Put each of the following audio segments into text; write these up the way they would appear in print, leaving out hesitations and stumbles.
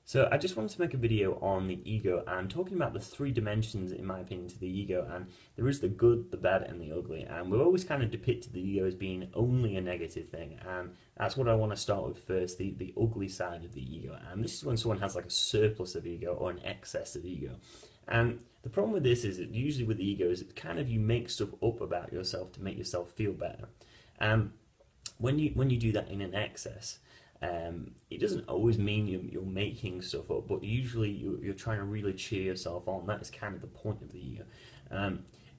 So I just wanted to make a video on the ego and talking about the three dimensions, in my opinion, to the ego. And there is the good, the bad, and the ugly. And we've always kind of depicted the ego as being only a negative thing. And that's what I want to start with first, the ugly side of the ego. And this is when someone has like a surplus of ego or an excess of ego. And the problem with this is that usually with the ego is it kind of you make stuff up about yourself to make yourself feel better. And when you do that in an excess, it doesn't always mean you're making stuff up, but usually you're trying to really cheer yourself on. That is kind of the point of the ego.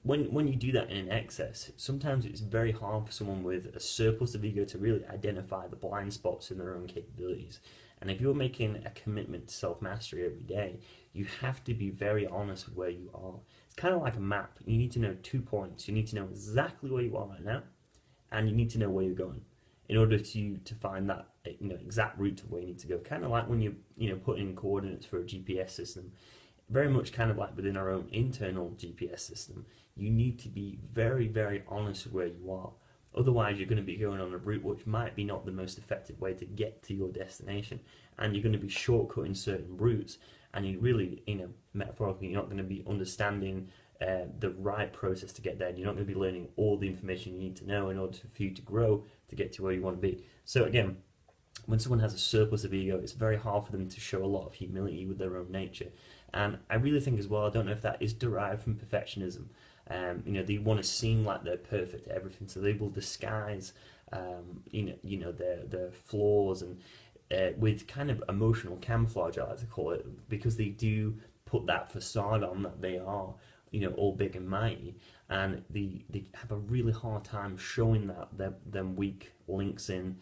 When you do that in an excess, sometimes it's very hard for someone with a surplus of ego to really identify the blind spots in their own capabilities. And if you're making a commitment to self-mastery every day, you have to be very honest with where you are. It's kind of like a map. You need to know 2 points. You need to know exactly where you are right now, and you need to know where you're going in order to find that exact route to where you need to go. Kind of like when you put in coordinates for a GPS system. Very much kind of like within our own internal GPS system. You need to be very, very honest with where you are. Otherwise, you're going to be going on a route which might be not the most effective way to get to your destination, and you're going to be shortcutting certain routes, and you really, metaphorically, you're not going to be understanding the right process to get there. You're not going to be learning all the information you need to know in order for you to grow to get to where you want to be. So again, when someone has a surplus of ego, it's very hard for them to show a lot of humility with their own nature. And I really think as well, I don't know if that is derived from perfectionism. They want to seem like they're perfect at everything, so they will disguise, their flaws and with kind of emotional camouflage, I like to call it, because they do put that facade on that they are, all big and mighty, and they have a really hard time showing them weak links in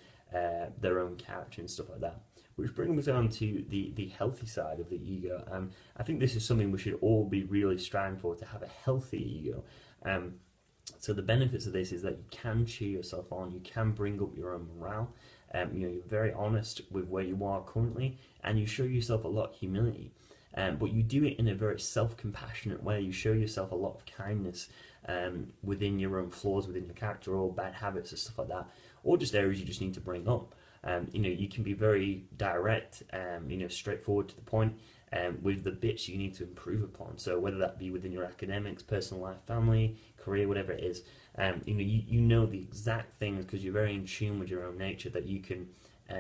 their own character and stuff like that. Which brings us on to the healthy side of the ego, and I think this is something we should all be really striving for, to have a healthy ego. So the benefits of this is that you can cheer yourself on, you can bring up your own morale, you're very honest with where you are currently, and you show yourself a lot of humility. But you do it in a very self-compassionate way. You show yourself a lot of kindness within your own flaws, within your character, or bad habits and stuff like that, or just areas you just need to bring up. You can be very direct, straightforward to the point with the bits you need to improve upon. So whether that be within your academics, personal life, family, career, whatever it is, you know the exact things because you're very in tune with your own nature that you can.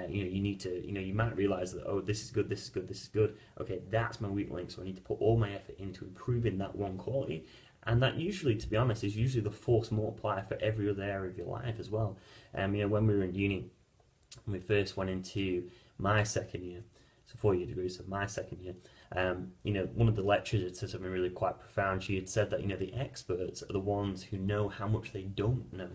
You need to, you might realize that, oh, this is good, this is good, this is good. Okay, that's my weak link, so I need to put all my effort into improving that one quality. And that usually, to be honest, is usually the force multiplier for every other area of your life as well. When we were in uni, when we first went into my second year, so 4-year degree, so my second year, one of the lecturers had said something really quite profound. She had said that, the experts are the ones who know how much they don't know.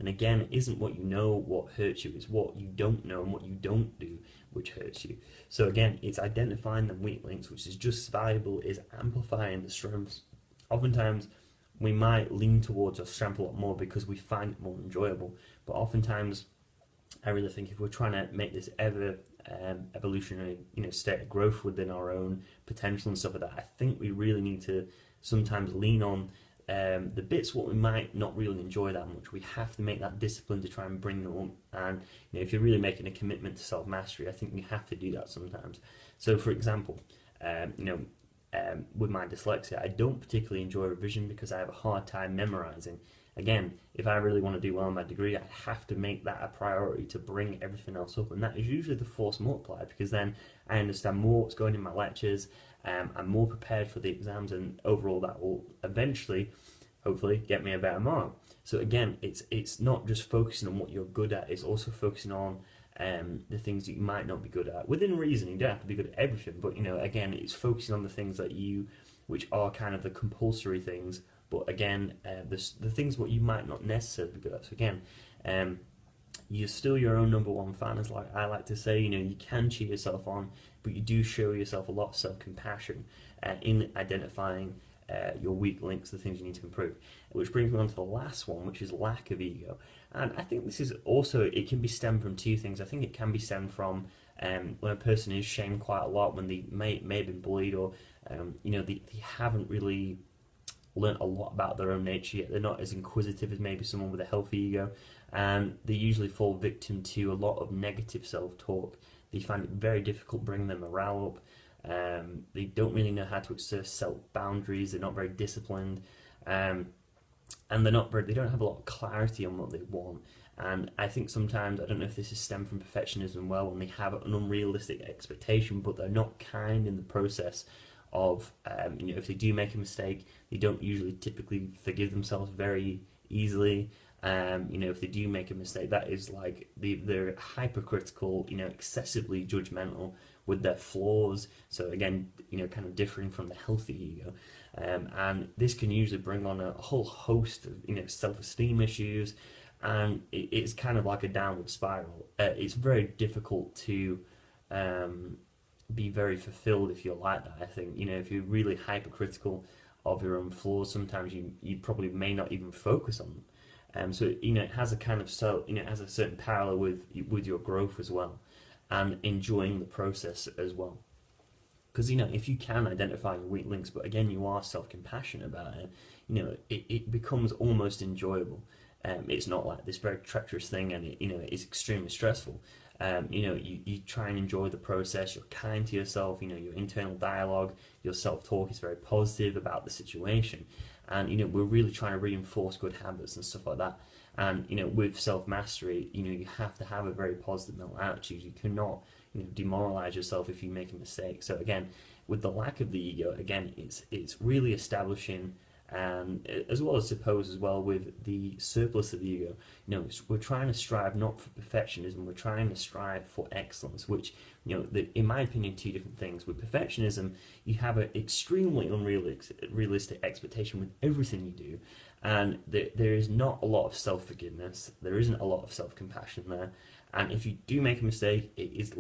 And again, it isn't what you know what hurts you, it's what you don't know and what you don't do which hurts you. So again, it's identifying the weak links, which is just as valuable as amplifying the strengths. Oftentimes, we might lean towards our strength a lot more because we find it more enjoyable. But oftentimes, I really think if we're trying to make this ever evolutionary, state of growth within our own potential and stuff like that, I think we really need to sometimes lean on the bits what we might not really enjoy that much. We have to make that discipline to try and bring them up. And if you're really making a commitment to self-mastery, I think you have to do that sometimes. So, for example, with my dyslexia, I don't particularly enjoy revision because I have a hard time memorizing. Again, if I really want to do well in my degree, I have to make that a priority to bring everything else up, and that is usually the force multiplier, because then I understand more what's going in my lectures, I'm more prepared for the exams, and overall that will eventually, hopefully, get me a better mark. So again, it's not just focusing on what you're good at, it's also focusing on the things that you might not be good at. Within reason, you don't have to be good at everything, but again, it's focusing on the things that which are kind of the compulsory things. But again, the things what you might not necessarily be good at. So again, you're still your own number one fan, as like I like to say. You can cheer yourself on, but you do show yourself a lot of self-compassion in identifying your weak links, the things you need to improve. Which brings me on to the last one, which is lack of ego. And I think this is also, it can be stemmed from two things. I think it can be stemmed from when a person is shamed quite a lot, when they may have been bullied, or they haven't really learnt a lot about their own nature yet. They're not as inquisitive as maybe someone with a healthy ego, and they usually fall victim to a lot of negative self-talk. They find it very difficult bringing their morale up. They don't really know how to assert self boundaries. They're not very disciplined, and they don't have a lot of clarity on what they want. And I think sometimes, I don't know if this is stemmed from perfectionism, well, when they have an unrealistic expectation, but they're not kind in the process of, if they do make a mistake, they don't usually typically forgive themselves very easily. If they do make a mistake, that is like they're hypercritical, excessively judgmental with their flaws. So again, kind of differing from the healthy ego. And this can usually bring on a whole host of, self-esteem issues, and it's kind of like a downward spiral. It's very difficult to be very fulfilled if you're like that. I think, if you're really hypercritical of your own flaws, sometimes you probably may not even focus on them. So it has a kind of it has a certain parallel with your growth as well, and enjoying the process as well. Because if you can identify your weak links, but again you are self-compassionate about it, it becomes almost enjoyable. It's not like this very treacherous thing, and it's extremely stressful. You try and enjoy the process. You're kind to yourself. Your internal dialogue, your self-talk is very positive about the situation, and we're really trying to reinforce good habits and stuff like that. And with self-mastery, you have to have a very positive mental attitude. You cannot demoralize yourself if you make a mistake. So again, with the lack of the ego, again, it's really establishing. And as well as with the surplus of the ego, we're trying to strive not for perfectionism, we're trying to strive for excellence, which, in my opinion, two different things. With perfectionism, you have an extremely unrealistic expectation with everything you do, and there is not a lot of self-forgiveness, there isn't a lot of self-compassion there, and if you do make a mistake, it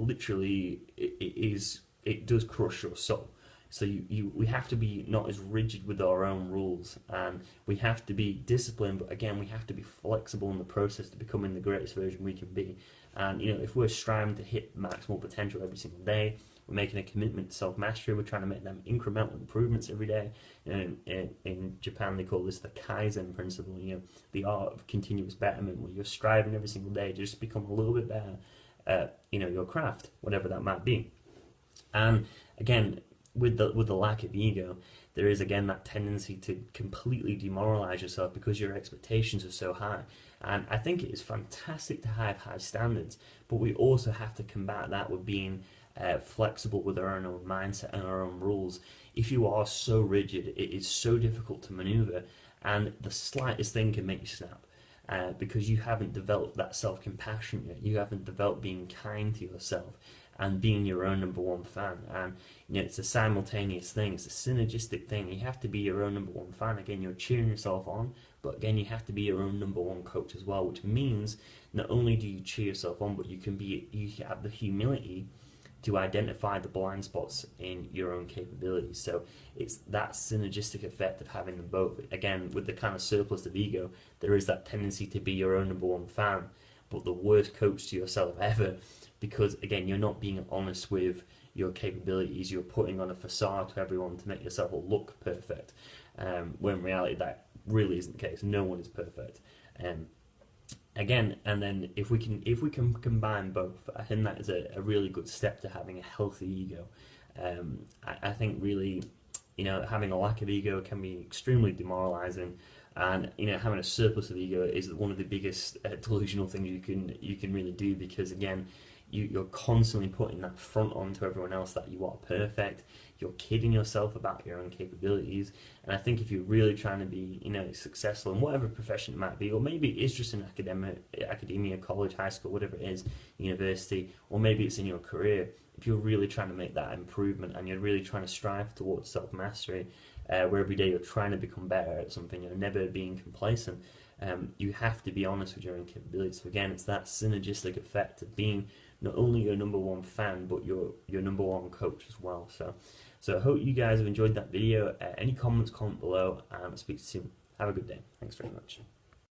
does crush your soul. So we have to be not as rigid with our own rules, and we have to be disciplined, but again, we have to be flexible in the process to becoming the greatest version we can be. And if we're striving to hit maximal potential every single day, we're making a commitment to self-mastery, we're trying to make them incremental improvements every day. In Japan, they call this the Kaizen principle, the art of continuous betterment, where you're striving every single day to just become a little bit better at, your craft, whatever that might be. And again, with the lack of ego, there is again that tendency to completely demoralize yourself because your expectations are so high. And I think it is fantastic to have high standards, but we also have to combat that with being flexible with our own mindset and our own rules. If you are so rigid, it is so difficult to maneuver, and the slightest thing can make you snap. Because you haven't developed that self-compassion yet. You haven't developed being kind to yourself and being your own number one fan. And it's a simultaneous thing, it's a synergistic thing. You have to be your own number one fan. Again, you're cheering yourself on, but again, you have to be your own number one coach as well, which means not only do you cheer yourself on, but you have the humility to identify the blind spots in your own capabilities. So it's that synergistic effect of having them both. Again, with the kind of surplus of ego, there is that tendency to be your own number one fan, but the worst coach to yourself ever, because again, you're not being honest with your capabilities. You're putting on a facade to everyone to make yourself look perfect, when in reality that really isn't the case. No one is perfect. Again, and then if we can combine both, I think that is a really good step to having a healthy ego. I think really, having a lack of ego can be extremely demoralizing, and having a surplus of ego is one of the biggest delusional things you can really do, because again, you're constantly putting that front on to everyone else that you are perfect. You're kidding yourself about your own capabilities. And I think if you're really trying to be, successful in whatever profession it might be, or maybe it's just in academia, college, high school, whatever it is, university, or maybe it's in your career, if you're really trying to make that improvement and you're really trying to strive towards self-mastery, where every day you're trying to become better at something, you're never being complacent, you have to be honest with your own capabilities. So again, it's that synergistic effect of being not only your number one fan, but your number one coach as well. So I hope you guys have enjoyed that video. Any comments, comment below, and I'll speak to you soon. Have a good day. Thanks very much.